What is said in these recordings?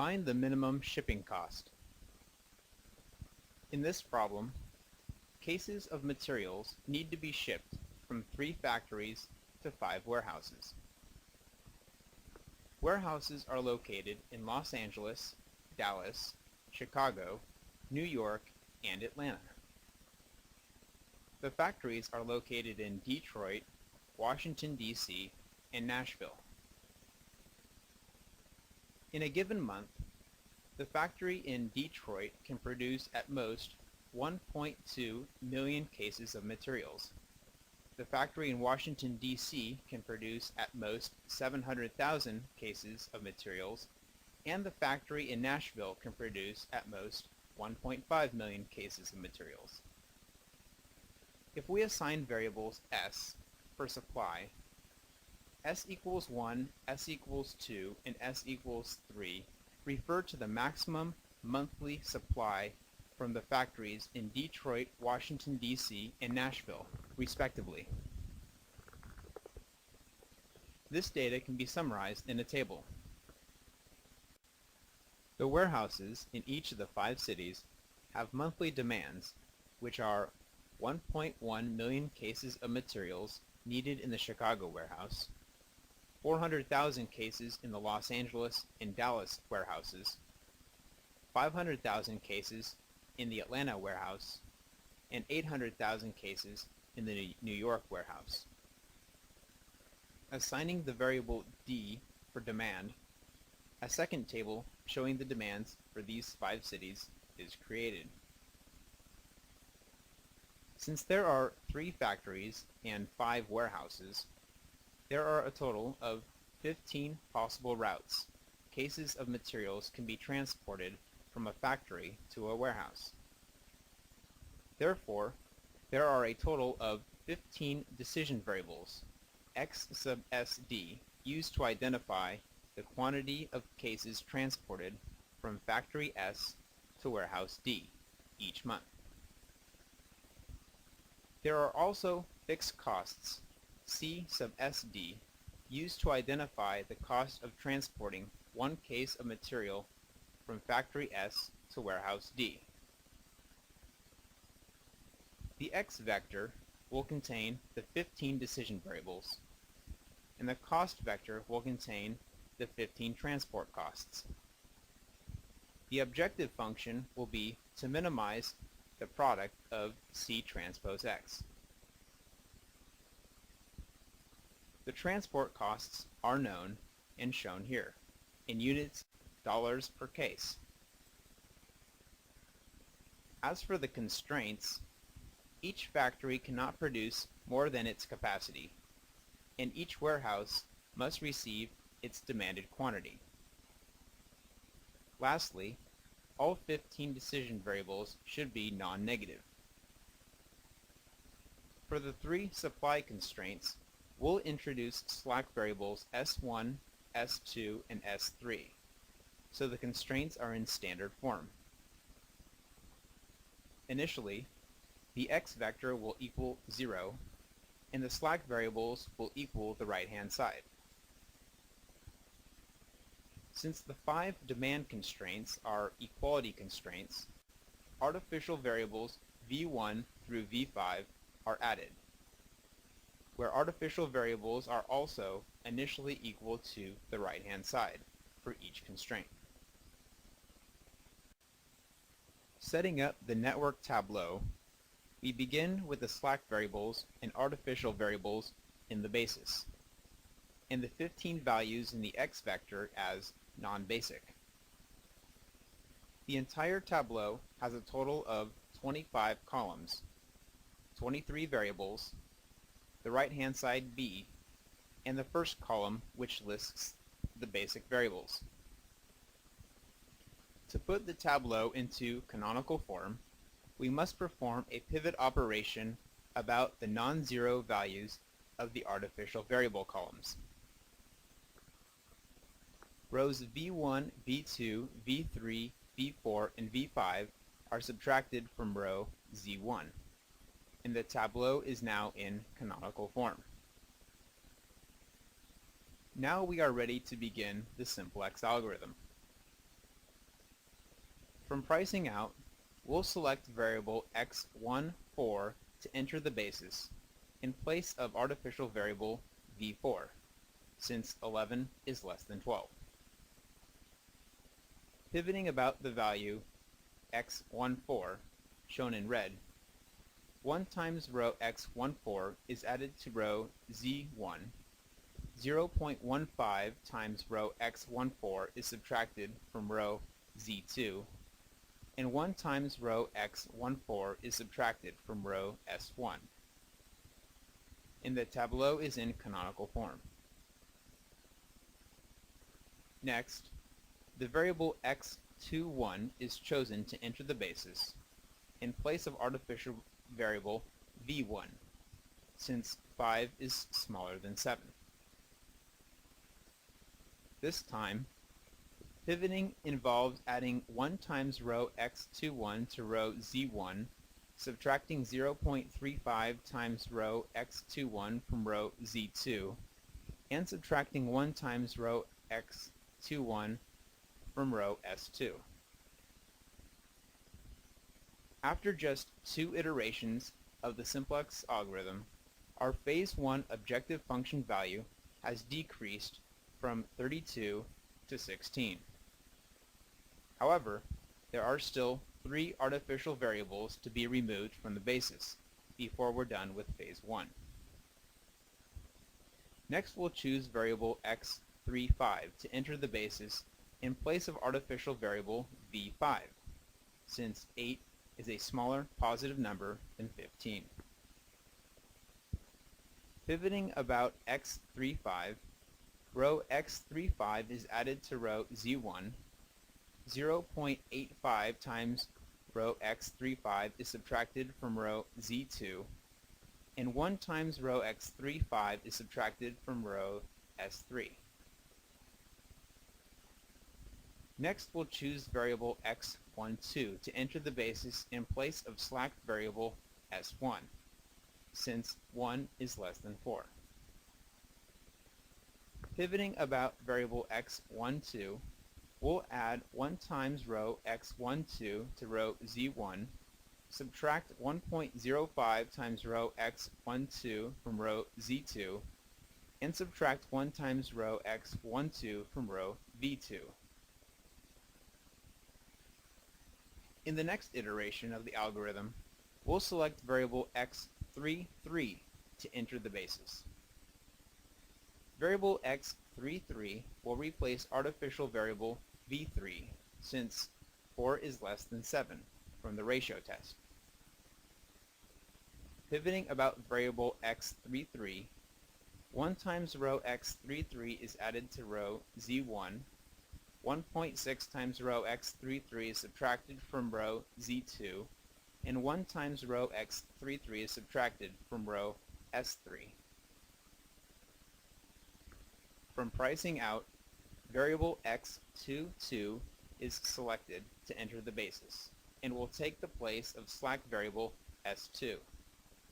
Find the minimum shipping cost. In this problem, cases of materials need to be shipped from 3 factories to 5 warehouses. Warehouses are located in Los Angeles, Dallas, Chicago, New York, and Atlanta. The factories are located in Detroit, Washington, D.C., and Nashville. In a given month, the factory in Detroit can produce at most 1.2 million cases of materials. The factory in Washington, D.C. can produce at most 700,000 cases of materials, and the factory in Nashville can produce at most 1.5 million cases of materials. If we assign variables S for supply, S equals 1, S equals 2, and S equals 3 refer to the maximum monthly supply from the factories in Detroit, Washington, D.C., and Nashville, respectively. This data can be summarized in a table. The warehouses in each of the 5 cities have monthly demands, which are 1.1 million cases of materials needed in the Chicago warehouse, 400,000 cases in the Los Angeles and Dallas warehouses, 500,000 cases in the Atlanta warehouse, and 800,000 cases in the New York warehouse. Assigning the variable D for demand, a second table showing the demands for these 5 cities is created. Since there are 3 factories and 5 warehouses, there are a total of 15 possible routes cases of materials can be transported from a factory to a warehouse. Therefore, there are a total of 15 decision variables, X sub SD, used to identify the quantity of cases transported from factory S to warehouse D each month. There are also fixed costs, C sub SD, used to identify the cost of transporting 1 case of material from factory S to warehouse D. The X vector will contain the 15 decision variables, and the cost vector will contain the 15 transport costs. The objective function will be to minimize the product of C transpose X. The transport costs are known and shown here in units dollars per case. As for the constraints, each factory cannot produce more than its capacity, and each warehouse must receive its demanded quantity. Lastly, all 15 decision variables should be non-negative. For the 3 supply constraints, we'll introduce slack variables S1, S2, and S3, so the constraints are in standard form. Initially, the X vector will equal 0, and the slack variables will equal the right-hand side. Since the 5 demand constraints are equality constraints, artificial variables V1 through V5 are added, where artificial variables are also initially equal to the right-hand side for each constraint. Setting up the network tableau, we begin with the slack variables and artificial variables in the basis, and the 15 values in the X vector as non-basic. The entire tableau has a total of 25 columns, 23 variables, the right-hand side B, and the first column which lists the basic variables. To put the tableau into canonical form, we must perform a pivot operation about the non-zero values of the artificial variable columns. Rows V1, V2, V3, V4, and V5 are subtracted from row Z1, and the tableau is now in canonical form. Now we are ready to begin the simplex algorithm. From pricing out, we'll select variable x14 to enter the basis in place of artificial variable v4, since 11 is less than 12. Pivoting about the value x14, shown in red, 1 times row x14 is added to row z1, 0.15 times row x14 is subtracted from row z2, and 1 times row x14 is subtracted from row s1. And the tableau is in canonical form. Next, the variable x21 is chosen to enter the basis in place of artificial variable v1, since 5 is smaller than 7. This time, pivoting involves adding 1 times row x21 to row z1, subtracting 0.35 times row x21 from row z2, and subtracting 1 times row x21 from row s2. After just 2 iterations of the simplex algorithm, our phase 1 objective function value has decreased from 32 to 16. However, there are still 3 artificial variables to be removed from the basis before we're done with phase 1. Next, we'll choose variable x35 to enter the basis in place of artificial variable v5, since 8 is a smaller positive number than 15. Pivoting about x35, row x35 is added to row z1, 0.85 times row x35 is subtracted from row z2, and 1 times row x35 is subtracted from row s3. Next, we'll choose variable x12 to enter the basis in place of slacked variable s1, since 1 is less than 4. Pivoting about variable x12, we'll add 1 times row x12 to row z1, subtract 1.05 times row x12 from row z2, and subtract 1 times row x12 from row v2. In the next iteration of the algorithm, we'll select variable x33 to enter the basis. Variable x33 will replace artificial variable v3, since 4 is less than 7 from the ratio test. Pivoting about variable x33, 1 times row x33 is added to row z1, 1.6 times row x33 is subtracted from row z2, and 1 times row x33 is subtracted from row s3. From pricing out, variable x22 is selected to enter the basis, and will take the place of slack variable s2,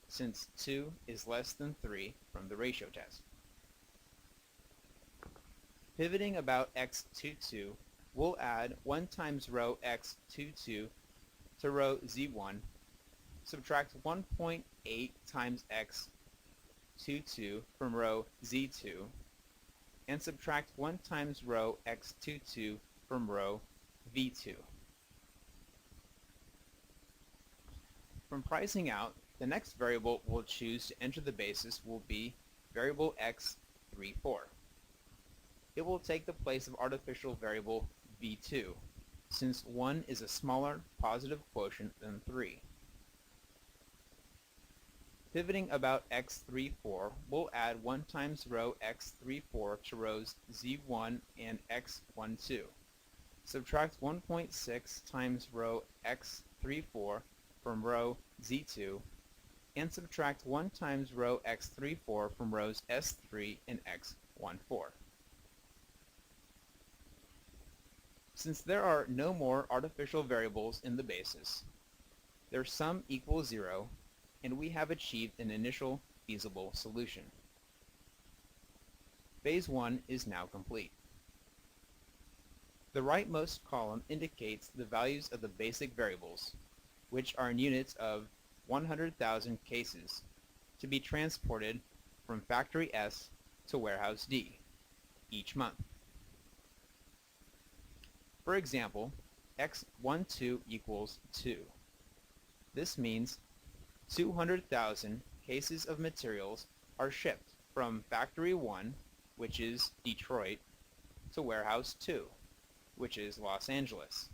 since 2 is less than 3 from the ratio test. Pivoting about x22, we'll add 1 times row x22 to row z1, subtract 1.8 times x22 from row z2, and subtract 1 times row x22 from row v2. From pricing out, the next variable we'll choose to enter the basis will be variable x34. It will take the place of artificial variable v2, since 1 is a smaller positive quotient than 3. Pivoting about x34, we'll add 1 times row x34 to rows z1 and x12. Subtract 1.6 times row x34 from row z2, and subtract 1 times row x34 from rows s3 and x14. Since there are no more artificial variables in the basis, their sum equals 0, and we have achieved an initial feasible solution. Phase 1 is now complete. The rightmost column indicates the values of the basic variables, which are in units of 100,000 cases, to be transported from Factory S to Warehouse D each month. For example, X12 equals 2. This means 200,000 cases of materials are shipped from Factory 1, which is Detroit, to Warehouse 2, which is Los Angeles.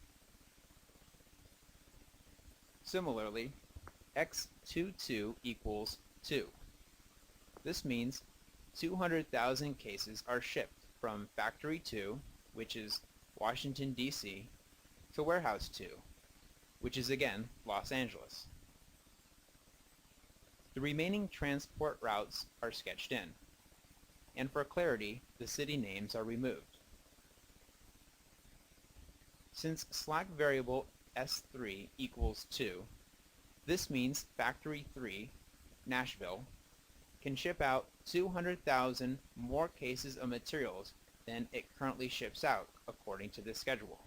Similarly, X22 equals 2. This means 200,000 cases are shipped from Factory 2, which is Washington, D.C., to Warehouse 2, which is again Los Angeles. The remaining transport routes are sketched in, and for clarity, the city names are removed. Since slack variable S3 equals 2, this means Factory 3, Nashville, can ship out 200,000 more cases of materials than it currently ships out according to this schedule.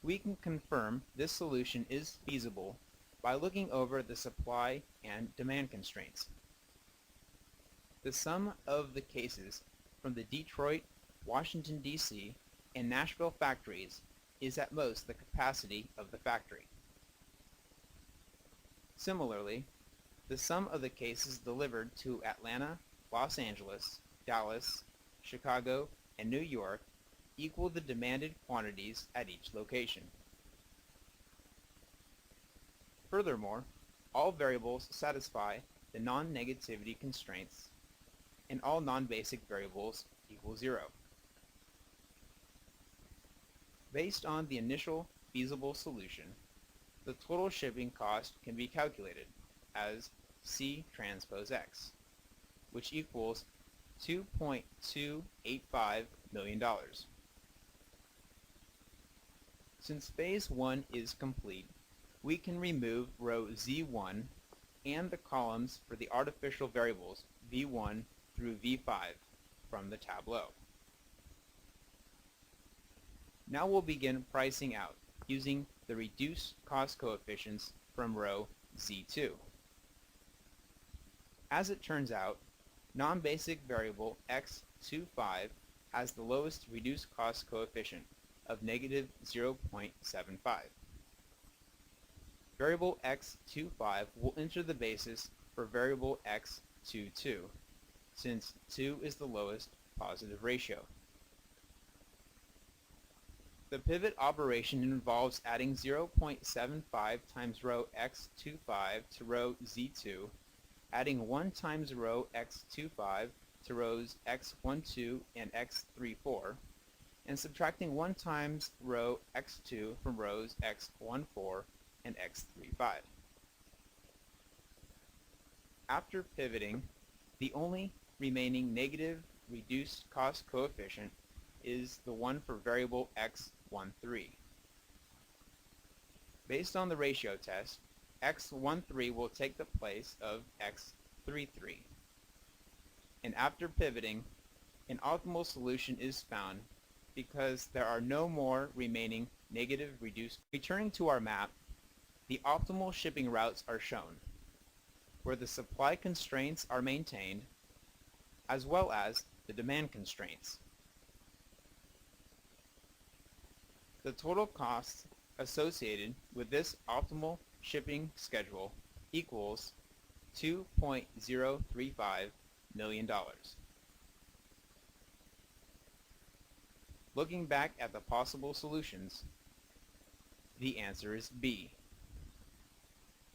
We can confirm this solution is feasible by looking over the supply and demand constraints. The sum of the cases from the Detroit, Washington, D.C., and Nashville factories is at most the capacity of the factory. Similarly, the sum of the cases delivered to Atlanta, Los Angeles, Dallas, Chicago, and New York equal the demanded quantities at each location. Furthermore, all variables satisfy the non-negativity constraints, and all non-basic variables equal 0. Based on the initial feasible solution, the total shipping cost can be calculated as C transpose X, which equals $2.285 million. Since phase 1 is complete, we can remove row Z1 and the columns for the artificial variables V1 through V5 from the tableau. Now we'll begin pricing out using the reduced cost coefficients from row Z2. As it turns out, non-basic variable X25 has the lowest reduced cost coefficient of negative 0.75. Variable X25 will enter the basis for variable X22, since 2 is the lowest positive ratio. The pivot operation involves adding 0.75 times row X25 to row Z2, adding 1 times row X25 to rows X12 and X34, and subtracting 1 times row X2 from rows X14 and X35. After pivoting, the only remaining negative reduced cost coefficient is the one for variable X13. Based on the ratio test, X13 will take the place of X33. And after pivoting, an optimal solution is found because there are no more remaining negative reduced. Returning to our map, the optimal shipping routes are shown, where the supply constraints are maintained, as well as the demand constraints. The total costs associated with this optimal shipping schedule equals $2.035 million. Looking back at the possible solutions, the answer is B.